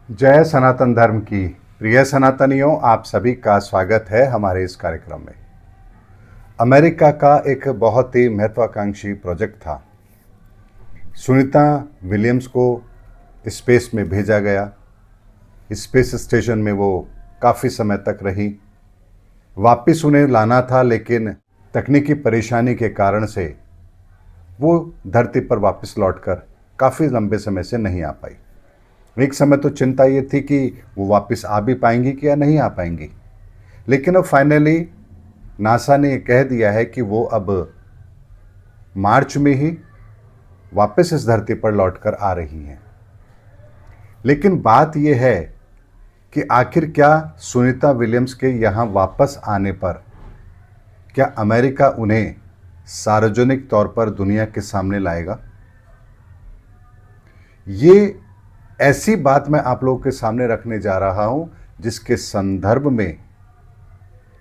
जय सनातन धर्म की। प्रिय सनातनियों, आप सभी का स्वागत है हमारे इस कार्यक्रम में। अमेरिका का एक बहुत ही महत्वाकांक्षी प्रोजेक्ट था। सुनीता विलियम्स को स्पेस में भेजा गया। स्पेस स्टेशन में वो काफ़ी समय तक रही। वापस उन्हें लाना था, लेकिन तकनीकी परेशानी के कारण से वो धरती पर वापस लौटकर काफ़ी लंबे समय से नहीं आ पाई। एक समय तो चिंता ये थी कि वो वापस आ भी पाएंगी कि या नहीं आ पाएंगी, लेकिन अब फाइनली नासा ने ये कह दिया है कि वो अब मार्च में ही वापस इस धरती पर लौटकर आ रही हैं। लेकिन बात यह है कि आखिर क्या सुनीता विलियम्स के यहाँ वापस आने पर क्या अमेरिका उन्हें सार्वजनिक तौर पर दुनिया के सामने लाएगा? ये ऐसी बात मैं आप लोगों के सामने रखने जा रहा हूं जिसके संदर्भ में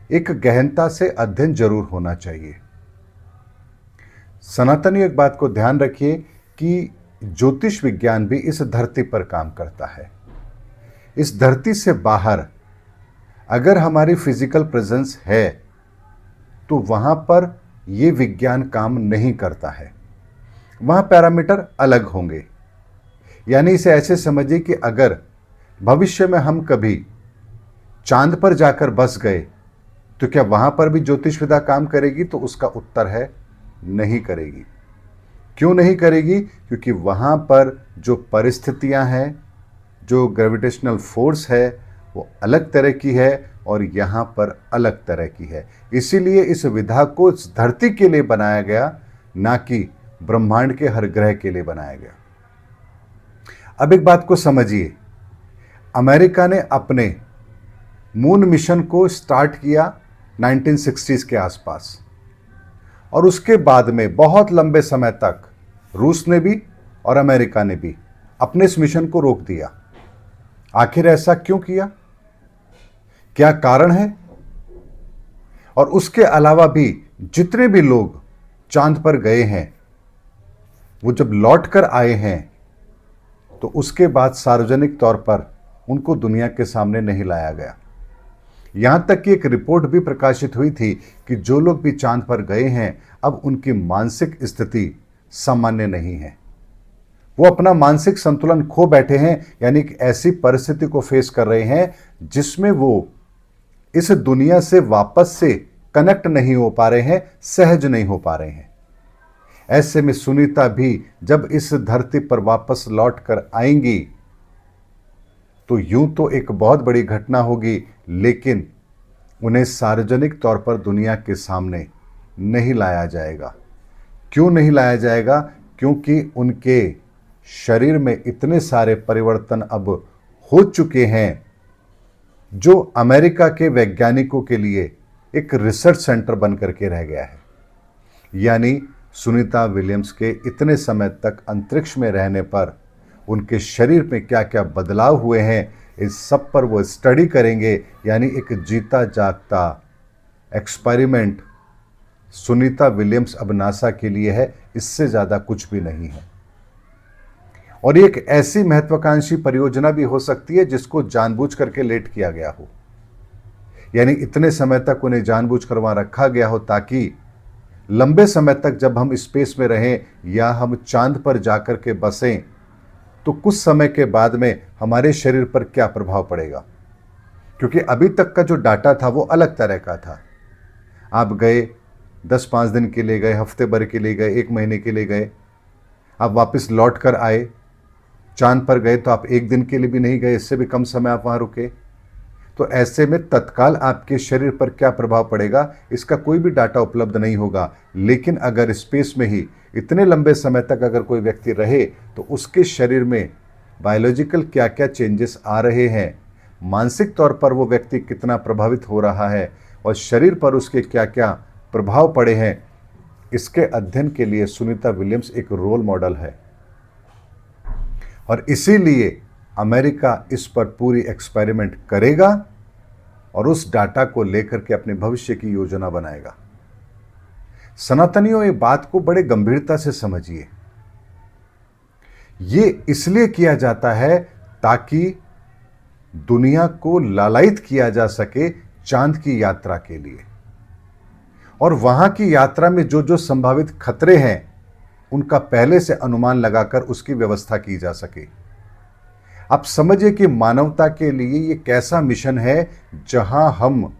एक गहनता से अध्ययन जरूर होना चाहिए। सनातनी एक बात को ध्यान रखिए कि ज्योतिष विज्ञान भी इस धरती पर काम करता है। इस धरती से बाहर अगर हमारी फिजिकल प्रेजेंस है तो वहां पर यह विज्ञान काम नहीं करता है। वहां पैरामीटर अलग होंगे। यानी इसे ऐसे समझिए कि अगर भविष्य में हम कभी चांद पर जाकर बस गए तो क्या वहां पर भी ज्योतिष विद्या काम करेगी? तो उसका उत्तर है नहीं करेगी। क्यों नहीं करेगी? क्योंकि वहां पर जो परिस्थितियां हैं, जो ग्रेविटेशनल फोर्स है, वो अलग तरह की है और यहां पर अलग तरह की है। इसीलिए इस विधा को इस धरती के लिए बनाया गया, ना कि ब्रह्मांड के हर ग्रह के लिए बनाया गया। अब एक बात को समझिए, अमेरिका ने अपने मून मिशन को स्टार्ट किया 1960s के आसपास, और उसके बाद में बहुत लंबे समय तक रूस ने भी और अमेरिका ने भी अपने इस मिशन को रोक दिया। आखिर ऐसा क्यों किया? क्या कारण है? और उसके अलावा भी जितने भी लोग चांद पर गए हैं, वो जब लौट कर आए हैं तो उसके बाद सार्वजनिक तौर पर उनको दुनिया के सामने नहीं लाया गया। यहां तक कि एक रिपोर्ट भी प्रकाशित हुई थी कि जो लोग भी चांद पर गए हैं, अब उनकी मानसिक स्थिति सामान्य नहीं है। वो अपना मानसिक संतुलन खो बैठे हैं। यानी कि ऐसी परिस्थिति को फेस कर रहे हैं जिसमें वो इस दुनिया से वापस से कनेक्ट नहीं हो पा रहे हैं, सहज नहीं हो पा रहे हैं। ऐसे में सुनीता भी जब इस धरती पर वापस लौट कर आएंगी तो यूं तो एक बहुत बड़ी घटना होगी, लेकिन उन्हें सार्वजनिक तौर पर दुनिया के सामने नहीं लाया जाएगा। क्यों नहीं लाया जाएगा? क्योंकि उनके शरीर में इतने सारे परिवर्तन अब हो चुके हैं जो अमेरिका के वैज्ञानिकों के लिए एक रिसर्च सेंटर बन करके रह गया है। यानी सुनीता विलियम्स के इतने समय तक अंतरिक्ष में रहने पर उनके शरीर में क्या क्या बदलाव हुए हैं, इस सब पर वो स्टडी करेंगे। यानी एक जीता जागता एक्सपेरिमेंट सुनीता विलियम्स अब नासा के लिए है, इससे ज़्यादा कुछ भी नहीं है। और एक ऐसी महत्वाकांक्षी परियोजना भी हो सकती है जिसको जानबूझ करके लेट किया गया हो। यानी इतने समय तक उन्हें जानबूझ कर वहां रखा गया हो ताकि लंबे समय तक जब हम स्पेस में रहें या हम चांद पर जाकर के बसें तो कुछ समय के बाद में हमारे शरीर पर क्या प्रभाव पड़ेगा। क्योंकि अभी तक का जो डाटा था वो अलग तरह का था। आप गए 10-5 दिन के लिए गए, हफ्ते भर के लिए गए, 1 महीने के लिए गए, आप वापस लौट कर आए। चांद पर गए तो आप 1 दिन के लिए भी नहीं गए, इससे भी कम समय आप वहां रुके। तो ऐसे में तत्काल आपके शरीर पर क्या प्रभाव पड़ेगा, इसका कोई भी डाटा उपलब्ध नहीं होगा। लेकिन अगर स्पेस में ही इतने लंबे समय तक अगर कोई व्यक्ति रहे तो उसके शरीर में बायोलॉजिकल क्या क्या चेंजेस आ रहे हैं, मानसिक तौर पर वो व्यक्ति कितना प्रभावित हो रहा है और शरीर पर उसके क्या क्या प्रभाव पड़े हैं, इसके अध्ययन के लिए सुनीता विलियम्स एक रोल मॉडल है। और इसीलिए अमेरिका इस पर पूरी एक्सपेरिमेंट करेगा और उस डाटा को लेकर के अपने भविष्य की योजना बनाएगा। सनातनियों, ये बात को बड़े गंभीरता से समझिए। ये इसलिए किया जाता है ताकि दुनिया को लालायित किया जा सके चांद की यात्रा के लिए, और वहां की यात्रा में जो जो संभावित खतरे हैं उनका पहले से अनुमान लगाकर उसकी व्यवस्था की जा सके। आप समझिए कि मानवता के लिए यह कैसा मिशन है जहां हम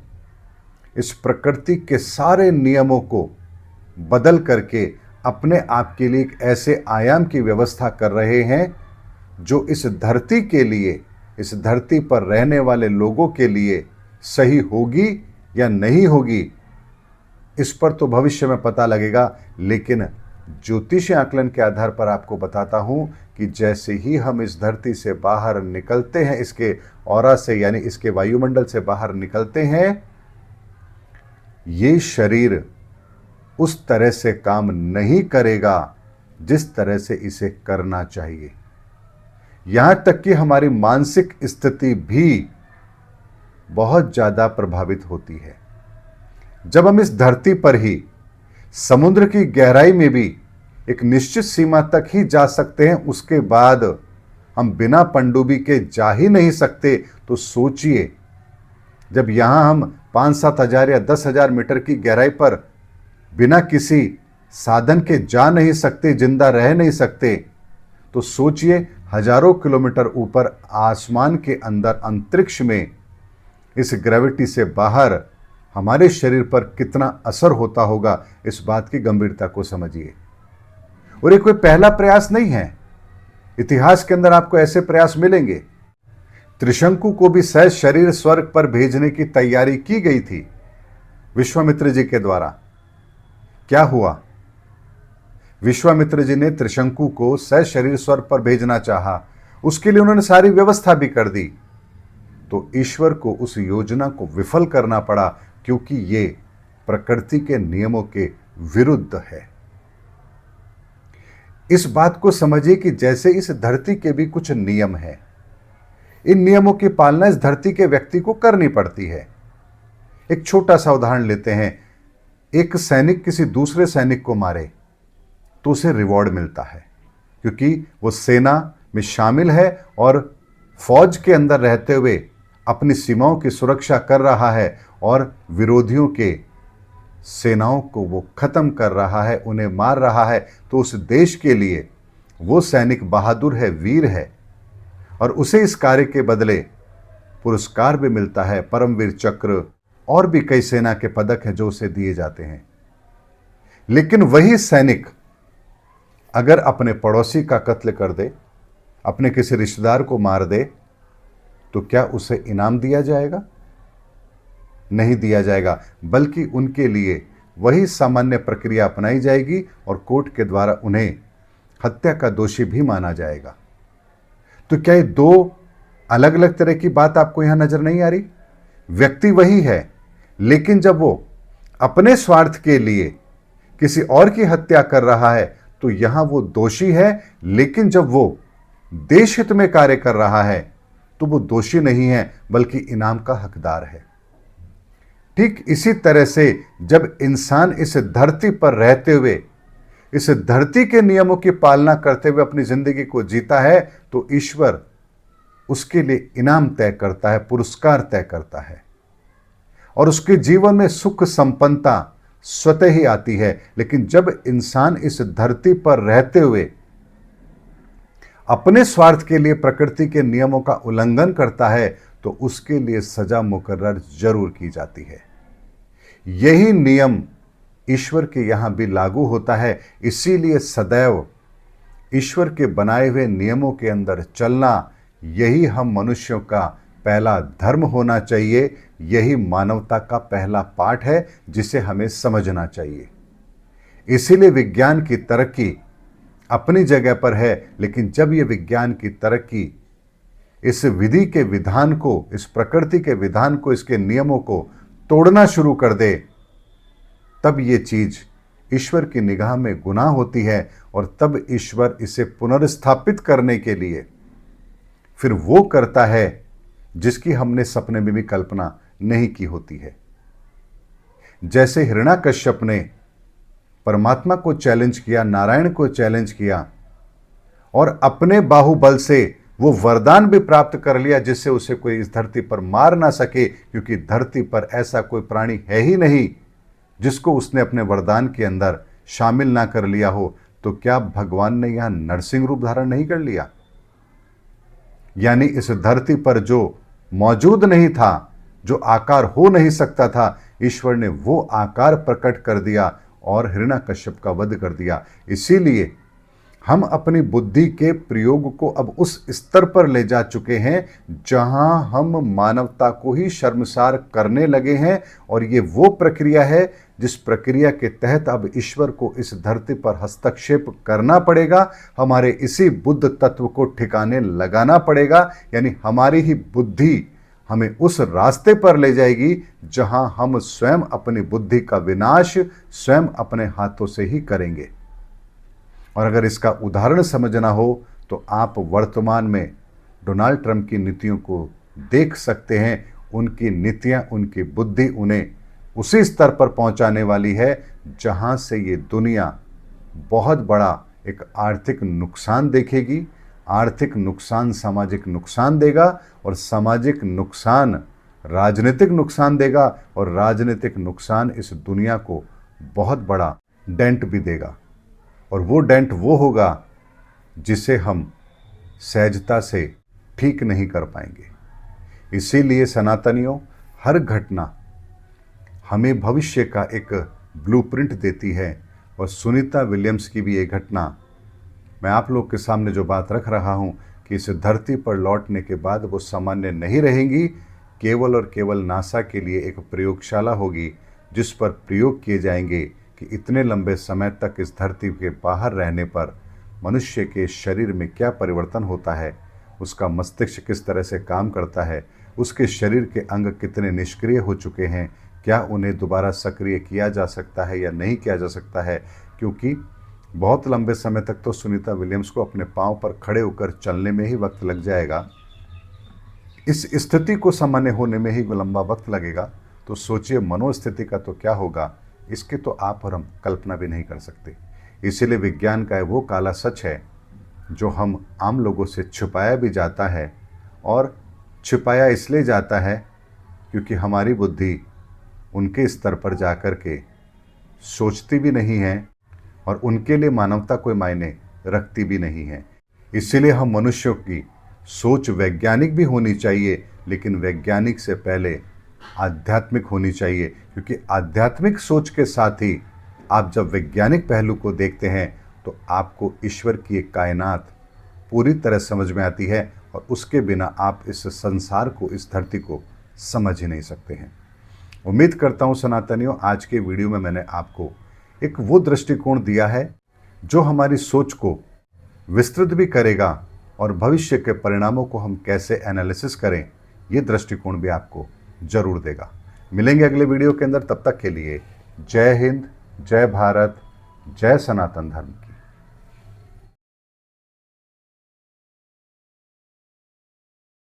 इस प्रकृति के सारे नियमों को बदल करके अपने आप के लिए एक ऐसे आयाम की व्यवस्था कर रहे हैं जो इस धरती के लिए, इस धरती पर रहने वाले लोगों के लिए सही होगी या नहीं होगी, इस पर तो भविष्य में पता लगेगा। लेकिन ज्योतिषीय आकलन के आधार पर आपको बताता हूं कि जैसे ही हम इस धरती से बाहर निकलते हैं, इसके ऑरा से यानी इसके वायुमंडल से बाहर निकलते हैं, ये शरीर उस तरह से काम नहीं करेगा जिस तरह से इसे करना चाहिए। यहां तक कि हमारी मानसिक स्थिति भी बहुत ज्यादा प्रभावित होती है। जब हम इस धरती पर ही समुद्र की गहराई में भी एक निश्चित सीमा तक ही जा सकते हैं, उसके बाद हम बिना पनडुब्बी के जा ही नहीं सकते, तो सोचिए जब यहां हम 5-7 हजार या 10,000 मीटर की गहराई पर बिना किसी साधन के जा नहीं सकते, जिंदा रह नहीं सकते, तो सोचिए हजारों किलोमीटर ऊपर आसमान के अंदर अंतरिक्ष में इस ग्रेविटी से बाहर हमारे शरीर पर कितना असर होता होगा। इस बात की गंभीरता को समझिए। और ये कोई पहला प्रयास नहीं है, इतिहास के अंदर आपको ऐसे प्रयास मिलेंगे। त्रिशंकु को भी सहज शरीर स्वर्ग पर भेजने की तैयारी की गई थी विश्वामित्र जी के द्वारा। क्या हुआ? विश्वामित्र जी ने त्रिशंकु को सहज शरीर स्वर्ग पर भेजना चाहा, उसके लिए उन्होंने सारी व्यवस्था भी कर दी, तो ईश्वर को उस योजना को विफल करना पड़ा, क्योंकि ये प्रकृति के नियमों के विरुद्ध है। इस बात को समझिए कि जैसे इस धरती के भी कुछ नियम हैं, इन नियमों की पालना इस धरती के व्यक्ति को करनी पड़ती है। एक छोटा सा उदाहरण लेते हैं। एक सैनिक किसी दूसरे सैनिक को मारे तो उसे रिवॉर्ड मिलता है, क्योंकि वो सेना में शामिल है और फौज के अंदर रहते हुए अपनी सीमाओं की सुरक्षा कर रहा है और विरोधियों के सेनाओं को वो खत्म कर रहा है, उन्हें मार रहा है। तो उस देश के लिए वो सैनिक बहादुर है, वीर है, और उसे इस कार्य के बदले पुरस्कार भी मिलता है, परमवीर चक्र और भी कई सेना के पदक हैं जो उसे दिए जाते हैं। लेकिन वही सैनिक अगर अपने पड़ोसी का कत्ल कर दे, अपने किसी रिश्तेदार को मार दे, तो क्या उसे इनाम दिया जाएगा? नहीं दिया जाएगा, बल्कि उनके लिए वही सामान्य प्रक्रिया अपनाई जाएगी और कोर्ट के द्वारा उन्हें हत्या का दोषी भी माना जाएगा। तो क्या ये दो अलग अलग तरह की बात आपको यहां नजर नहीं आ रही? व्यक्ति वही है, लेकिन जब वो अपने स्वार्थ के लिए किसी और की हत्या कर रहा है तो यहां वो दोषी है, लेकिन जब वो देश हित में कार्य कर रहा है तो वो दोषी नहीं है, बल्कि इनाम का हकदार है। ठीक इसी तरह से जब इंसान इस धरती पर रहते हुए, इस धरती के नियमों की पालना करते हुए अपनी जिंदगी को जीता है, तो ईश्वर उसके लिए इनाम तय करता है, पुरस्कार तय करता है, और उसके जीवन में सुख संपन्नता स्वतः ही आती है। लेकिन जब इंसान इस धरती पर रहते हुए अपने स्वार्थ के लिए प्रकृति के नियमों का उल्लंघन करता है, तो उसके लिए सजा मुकर्रर जरूर की जाती है। यही नियम ईश्वर के यहां भी लागू होता है। इसीलिए सदैव ईश्वर के बनाए हुए नियमों के अंदर चलना, यही हम मनुष्यों का पहला धर्म होना चाहिए। यही मानवता का पहला पाठ है जिसे हमें समझना चाहिए। इसीलिए विज्ञान की तरक्की अपनी जगह पर है, लेकिन जब ये विज्ञान की तरक्की इस विधि के विधान को, इस प्रकृति के विधान को, इसके नियमों को तोड़ना शुरू कर दे, तब ये चीज ईश्वर की निगाह में गुनाह होती है, और तब ईश्वर इसे पुनर्स्थापित करने के लिए फिर वो करता है जिसकी हमने सपने में भी कल्पना नहीं की होती है। जैसे हिरण्याकश्यप ने परमात्मा को चैलेंज किया, नारायण को चैलेंज किया, और अपने बाहुबल से वो वरदान भी प्राप्त कर लिया जिससे उसे कोई इस धरती पर मार ना सके, क्योंकि धरती पर ऐसा कोई प्राणी है ही नहीं जिसको उसने अपने वरदान के अंदर शामिल ना कर लिया हो। तो क्या भगवान ने यहां नरसिंह रूप धारण नहीं कर लिया? यानी इस धरती पर जो मौजूद नहीं था, जो आकार हो नहीं सकता था, ईश्वर ने वो आकार प्रकट कर दिया और हिरण्यकश्यप का वध कर दिया। इसीलिए हम अपनी बुद्धि के प्रयोग को अब उस स्तर पर ले जा चुके हैं जहां हम मानवता को ही शर्मसार करने लगे हैं। और ये वो प्रक्रिया है जिस प्रक्रिया के तहत अब ईश्वर को इस धरती पर हस्तक्षेप करना पड़ेगा, हमारे इसी बुद्ध तत्व को ठिकाने लगाना पड़ेगा। यानी हमारी ही बुद्धि हमें उस रास्ते पर ले जाएगी जहां हम स्वयं अपनी बुद्धि का विनाश स्वयं अपने हाथों से ही करेंगे। और अगर इसका उदाहरण समझना हो तो आप वर्तमान में डोनाल्ड ट्रंप की नीतियों को देख सकते हैं। उनकी नीतियां, उनकी बुद्धि उन्हें उसी स्तर पर पहुंचाने वाली है जहां से ये दुनिया बहुत बड़ा एक आर्थिक नुकसान देखेगी। आर्थिक नुकसान सामाजिक नुकसान देगा और सामाजिक नुकसान राजनीतिक नुकसान देगा और राजनीतिक नुकसान इस दुनिया को बहुत बड़ा डेंट भी देगा। और वो डेंट वो होगा जिसे हम सहजता से ठीक नहीं कर पाएंगे। इसीलिए सनातनियों, हर घटना हमें भविष्य का एक ब्लूप्रिंट देती है। और सुनीता विलियम्स की भी ये घटना, मैं आप लोग के सामने जो बात रख रहा हूँ कि इस धरती पर लौटने के बाद वो सामान्य नहीं रहेंगी, केवल और केवल नासा के लिए एक प्रयोगशाला होगी जिस पर प्रयोग किए जाएंगे कि इतने लंबे समय तक इस धरती के बाहर रहने पर मनुष्य के शरीर में क्या परिवर्तन होता है, उसका मस्तिष्क किस तरह से काम करता है, उसके शरीर के अंग कितने निष्क्रिय हो चुके हैं, क्या उन्हें दोबारा सक्रिय किया जा सकता है या नहीं किया जा सकता है। क्योंकि बहुत लंबे समय तक तो सुनीता विलियम्स को अपने पांव पर खड़े होकर चलने में ही वक्त लग जाएगा। इस स्थिति को सामान्य होने में ही लंबा वक्त लगेगा। तो सोचिए मनोस्थिति का तो क्या होगा, इसकी तो आप और हम कल्पना भी नहीं कर सकते। इसीलिए विज्ञान का वो काला सच है जो हम आम लोगों से छुपाया भी जाता है। और छुपाया इसलिए जाता है क्योंकि हमारी बुद्धि उनके स्तर पर जाकर के सोचती भी नहीं है और उनके लिए मानवता कोई मायने रखती भी नहीं है। इसीलिए हम मनुष्यों की सोच वैज्ञानिक भी होनी चाहिए, लेकिन वैज्ञानिक से पहले आध्यात्मिक होनी चाहिए। क्योंकि आध्यात्मिक सोच के साथ ही आप जब वैज्ञानिक पहलू को देखते हैं तो आपको ईश्वर की एक कायनात पूरी तरह समझ में आती है और उसके बिना आप इस संसार को, इस धरती को समझ ही नहीं सकते हैं। उम्मीद करता हूँ सनातनियों, आज के वीडियो में मैंने आपको एक वो दृष्टिकोण दिया है जो हमारी सोच को विस्तृत भी करेगा और भविष्य के परिणामों को हम कैसे एनालिसिस करें, ये दृष्टिकोण भी आपको जरूर देगा। मिलेंगे अगले वीडियो के अंदर, तब तक के लिए जय हिंद, जय भारत, जय सनातन धर्म।